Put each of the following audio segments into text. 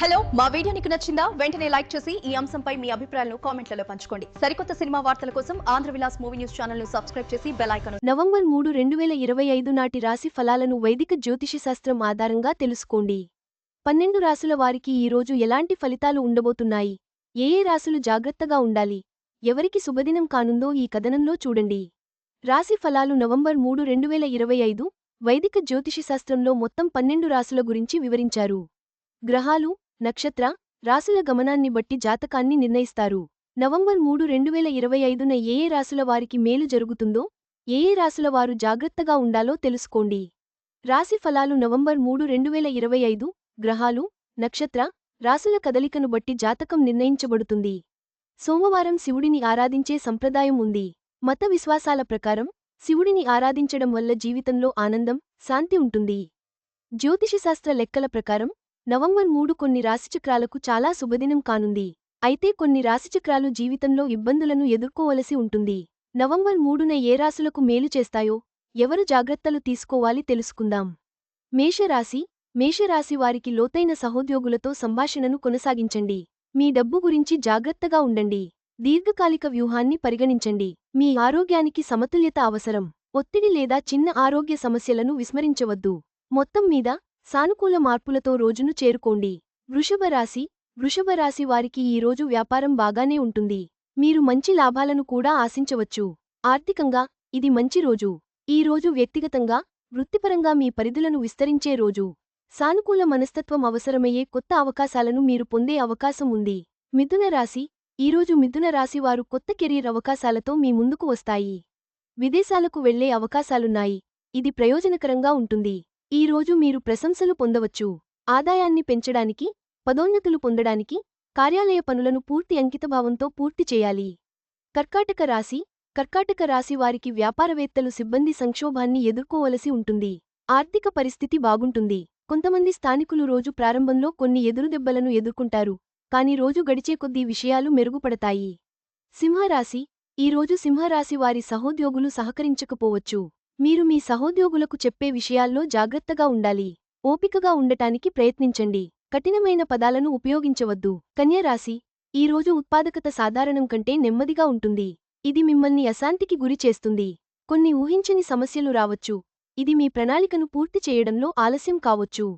Hello మా video నీకు నచ్చిందా వెంటనే లైక్ చేసి ఈ అంశంపై మీ అభిప్రాయాలను కామెంట్లలో పంచుకోండి. సరికొత్త సినిమా వార్తల కోసం Andhra Vilas movie news channel ను సబ్స్క్రైబ్ చేసి బెల్ ఐకాన్ నవంబర్ 3, 2025 నాటి రాశి ఫలాలను వైదిక జ్యోతిష శాస్త్రం ఆధారంగా తెలుసుకోండి. 12 రాసుల వారికి ఈ రోజు ఎలాంటి ఫలితాలు ఉండబోతున్నాయి, ఏ రాసులు జాగ్రత్తగా ఉండాలి, ఎవరికి శుభదినం కానుందో ఈ కథనంలో చూడండి. రాశి ఫలాలు నవంబర్ 3, 2025 వైదిక జ్యోతిష శాస్త్రంలో మొత్తం 12 రాసుల గురించి వివరించారు. గ్రహాలు, నక్షత్ర, రాసుల గమనాన్ని బట్టి జాతకాన్ని నిర్ణయిస్తారు. నవంబర్ 3, 2025న ఏ రాసుల వారికి మేలు జరుగుతుందో, ఏ రాసుల వారు జాగ్రత్తగా ఉండాలో తెలుసుకోండి. రాశి ఫలాలు నవంబర్ 3, 2025 గ్రహాలు, నక్షత్ర, రాసుల కదలికను బట్టి జాతకం నిర్ణయించబడుతుంది. సోమవారం శివుడిని ఆరాధించే సంప్రదాయం ఉంది. మత విశ్వాసాల ప్రకారం శివుడిని ఆరాధించడం వల్ల జీవితంలో ఆనందం, శాంతి ఉంటుంది. జ్యోతిషశాస్త్ర లెక్కల ప్రకారం నవంబర్ 3 కొన్ని రాశిచక్రాలకు చాలా శుభదినం కానుంది. అయితే కొన్ని రాశిచక్రాలు జీవితంలో ఇబ్బందులను ఎదుర్కోవలసి ఉంటుంది. నవంబర్ 3న ఏ రాశులకు మేలు చేస్తాయో, ఎవరు జాగ్రత్తలు తీసుకోవాలి తెలుసుకుందాం. మేషరాశి. మేషరాశి వారికి లోతైన సహోద్యోగులతో సంభాషణను కొనసాగించండి. మీ డబ్బు గురించి జాగ్రత్తగా ఉండండి. దీర్ఘకాలిక వ్యూహాన్ని పరిగణించండి. మీ ఆరోగ్యానికి సమతుల్యత అవసరం. ఒత్తిడి లేదా చిన్న ఆరోగ్య సమస్యలను విస్మరించవద్దు. మొత్తం మీద సానుకూల మార్పులతో రోజును చేరుకోండి. వృషభరాశి. వృషభరాశి వారికి ఈ రోజు వ్యాపారం బాగానే ఉంటుంది. మీరు మంచి లాభాలను కూడా ఆశించవచ్చు. ఆర్థికంగా ఇది మంచి రోజు. ఈ రోజు వ్యక్తిగతంగా, వృత్తిపరంగా మీ పరిధులను విస్తరించే రోజు. సానుకూల మనస్తత్వం అవసరమయ్యే కొత్త అవకాశాలను మీరు పొందే అవకాశం ఉంది. మిథున రాశి. ఈరోజు మిథున రాశి వారు కొత్త కెరీర్ అవకాశాలతో మీ ముందుకు వస్తాయి. విదేశాలకు వెళ్లే అవకాశాలున్నాయి. ఇది ప్రయోజనకరంగా ఉంటుంది. ఈ రోజు మీరు ప్రశంసలు పొందవచ్చు. ఆదాయాన్ని పెంచడానికి, పదోన్నతులు పొందడానికి కార్యాలయ పనులను పూర్తి అంకితభావంతో పూర్తి చేయాలి. కర్కాటక రాశి. కర్కాటక రాశి వారికి వ్యాపారవేత్తలు సిబ్బంది సంక్షోభాన్ని ఎదుర్కోవలసి ఉంటుంది. ఆర్థిక పరిస్థితి బాగుంటుంది. కొంతమంది స్థానికులు రోజు ప్రారంభంలో కొన్ని ఎదురుదెబ్బలను ఎదుర్కొంటారు, కాని రోజు గడిచే కొద్దీ విషయాలు మెరుగుపడతాయి. సింహరాశి. ఈరోజు సింహరాశి వారి సహోద్యోగులు సహకరించకపోవచ్చు. మీరు మీ సహోద్యోగులకు చెప్పే విషయాల్లో జాగ్రత్తగా ఉండాలి. ఓపికగా ఉండటానికి ప్రయత్నించండి. కఠినమైన పదాలను ఉపయోగించవద్దు. కన్యరాశి. ఈరోజు ఉత్పాదకత సాధారణం కంటే నెమ్మదిగా ఉంటుంది. ఇది మిమ్మల్ని అశాంతికి గురి చేస్తుంది. కొన్ని ఊహించని సమస్యలు రావచ్చు. ఇది మీ ప్రణాళికను పూర్తి చేయడంలో ఆలస్యం కావచ్చు.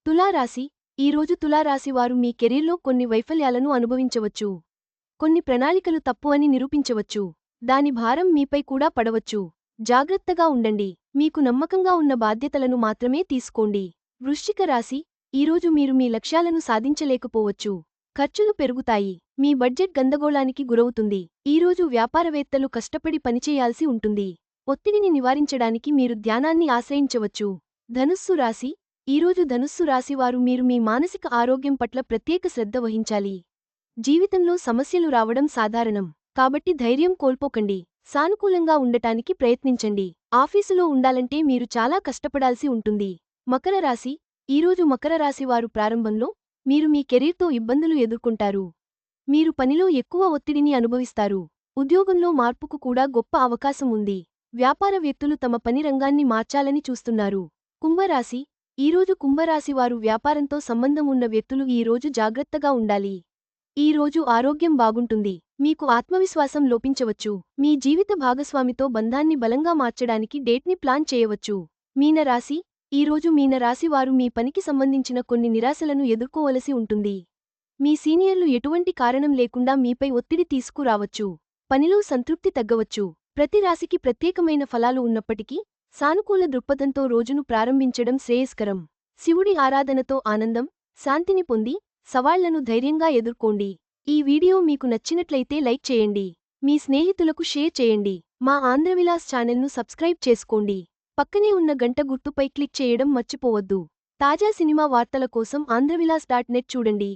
తులారాశి. ఈరోజు తులారాశి వారు మీ కెరీర్లో కొన్ని వైఫల్యాలను అనుభవించవచ్చు. కొన్ని ప్రణాళికలు తప్పు అని నిరూపించవచ్చు. దాని భారం మీపై కూడా పడవచ్చు. జాగ్రత్తగా ఉండండి. మీకు నమ్మకంగా ఉన్న బాధ్యతలను మాత్రమే తీసుకోండి. వృశ్చిక రాశి. ఈరోజు మీరు మీ లక్ష్యాలను సాధించలేకపోవచ్చు. ఖర్చులు పెరుగుతాయి. మీ బడ్జెట్ గందగోళానికి గురవుతుంది. ఈరోజు వ్యాపారవేత్తలు కష్టపడి పనిచేయాల్సి ఉంటుంది. ఒత్తిడిని నివారించడానికి మీరు ధ్యానాన్ని ఆశ్రయించవచ్చు. ధనుస్సు రాశి. ఈరోజు ధనుస్సు రాశివారు మీరు మీ మానసిక ఆరోగ్యం పట్ల ప్రత్యేక శ్రద్ధ వహించాలి. జీవితంలో సమస్యలు రావడం సాధారణం. కాబట్టి ధైర్యం కోల్పోకండి. సానుకూలంగా ఉండటానికి ప్రయత్నించండి. ఆఫీసులో ఉండాలంటే మీరు చాలా కష్టపడాల్సి ఉంటుంది. మకర రాశి. ఈరోజు మకర రాశి వారు ప్రారంభంలో మీరు మీ కెరీర్తో ఇబ్బందులు ఎదుర్కొంటారు. మీరు పనిలో ఎక్కువ ఒత్తిడిని అనుభవిస్తారు. ఉద్యోగంలో మార్పుకు కూడా గొప్ప అవకాశం ఉంది. వ్యాపార వ్యక్తులు తమ పని రంగాన్ని మార్చాలని చూస్తున్నారు. కుంభరాశి. ఈరోజు కుంభరాశి వారు వ్యాపారంతో సంబంధం ఉన్న వ్యక్తులు ఈ రోజు జాగ్రత్తగా ఉండాలి. ఈ రోజు ఆరోగ్యం బాగుంటుంది. మీకు ఆత్మవిశ్వాసం లోపించవచ్చు. మీ జీవిత భాగస్వామితో బంధాన్ని బలంగా మార్చడానికి డేట్ని ప్లాన్ చేయవచ్చు. మీనరాశి. ఈరోజు మీనరాశి వారు మీ పనికి సంబంధించిన కొన్ని నిరాశలను ఎదుర్కోవలసి ఉంటుంది. మీ సీనియర్లు ఎటువంటి కారణం లేకుండా మీపై ఒత్తిడి తీసుకురావచ్చు. పనిలో సంతృప్తి తగ్గవచ్చు. ప్రతి రాశికి ప్రత్యేకమైన ఫలాలు ఉన్నప్పటికీ సానుకూల దృక్పథంతో రోజును ప్రారంభించడం శ్రేయస్కరం. శివుడి ఆరాధనతో ఆనందం, శాంతిని పొంది సవాళ్లను ధైర్యంగా ఎదుర్కోండి. ఈ వీడియో మీకు నచ్చినట్లయితే లైక్ చేయండి. మీ స్నేహితులకు షేర్ చేయండి. మా ఆంధ్రవిలాస్ ఛానల్ను సబ్స్క్రైబ్ చేసుకోండి. పక్కనే ఉన్న గంట గుర్తుపై క్లిక్ చేయడం మర్చిపోవద్దు. తాజా సినిమా వార్తల కోసం ఆంధ్రవిలాస్.net చూడండి.